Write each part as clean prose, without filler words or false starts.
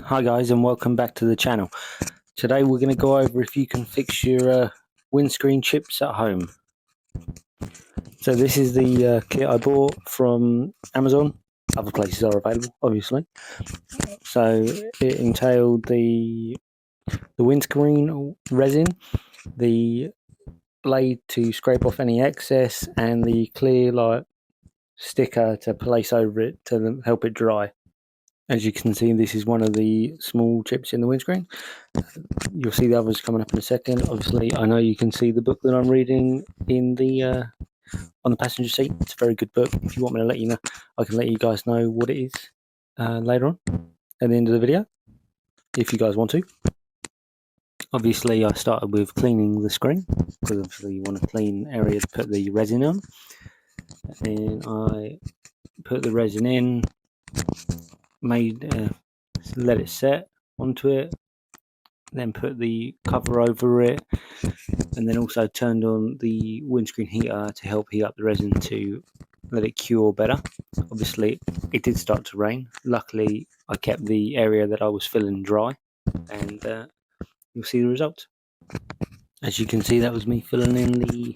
Hi guys, and welcome back to the channel. Today we're going to go over if you can fix your windscreen chips at home. So this is the kit I bought from Amazon. Other places are available, obviously. So it entailed the windscreen resin, the blade to scrape off any excess, and the clear sticker to place over it to help it dry. As you can see, this is one of the small chips in the windscreen. You'll see the others coming up in a second. Obviously, I know you can see the book that I'm reading in the on the passenger seat. It's a very good book. If you want me to let you know, I can let you guys know what it is later on at the end of the video, if you guys want to. Obviously, I started with cleaning the screen, because obviously you want a clean area to put the resin on. And I put the resin in, let it set onto it, then put the cover over it, and then also turned on the windscreen heater to help heat up the resin to let it cure better. Obviously, it did start to rain. Luckily, I kept the area that I was filling dry, and you'll see the result. As you can see, that was me filling in the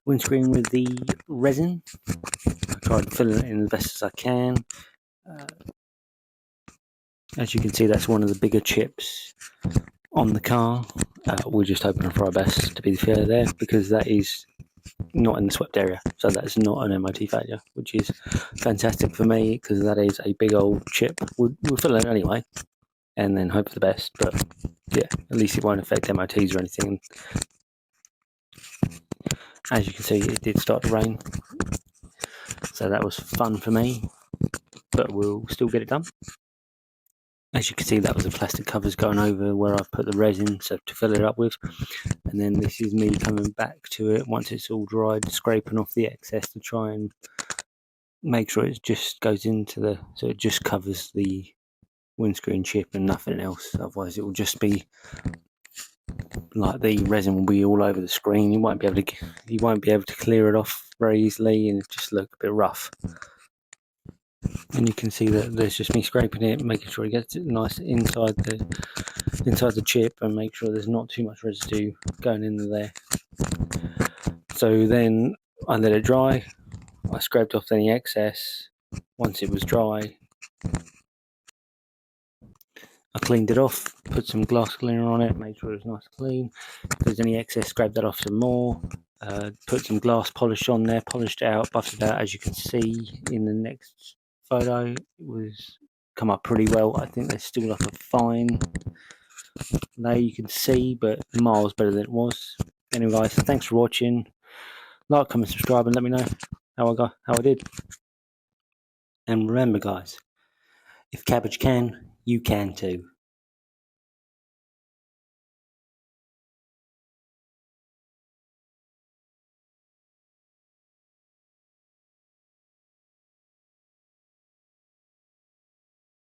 windscreen with the resin. I tried filling it in as best as I can. As you can see, that's one of the bigger chips on the car. We're just hoping for our best, to be fair there, because that is not in the swept area, so that's not an MOT failure, which is fantastic for me, because that is a big old chip. We'll fill it anyway and then hope for the best, but yeah, at least it won't affect MOTs or anything. As you can see, it did start to rain, so that was fun for me, but we'll still get it done. As you can see, that was the plastic covers going over where I've put the resin so to fill it up with. And then this is me coming back to it once it's all dried, scraping off the excess to try and make sure it just goes into so it just covers the windscreen chip and nothing else. Otherwise it will just be like the resin will be all over the screen. You won't be able to clear it off very easily, and it just look a bit rough. And you can see that there's just me scraping it, making sure it gets it nice inside the chip, and make sure there's not too much residue going into there. So then I let it dry. I scraped off any excess. Once it was dry, I cleaned it off, put some glass cleaner on it, made sure it was nice and clean. If there's any excess, scrape that off some more. Put some glass polish on there, polished it out, buffed it out. As you can see in the next photo, it was come up pretty well. I think there's still like a fine layer you can see, but miles better than it was. Anyway guys, thanks for watching. Like, comment, subscribe, and let me know how I did. And remember guys, if cabbage can, you can too.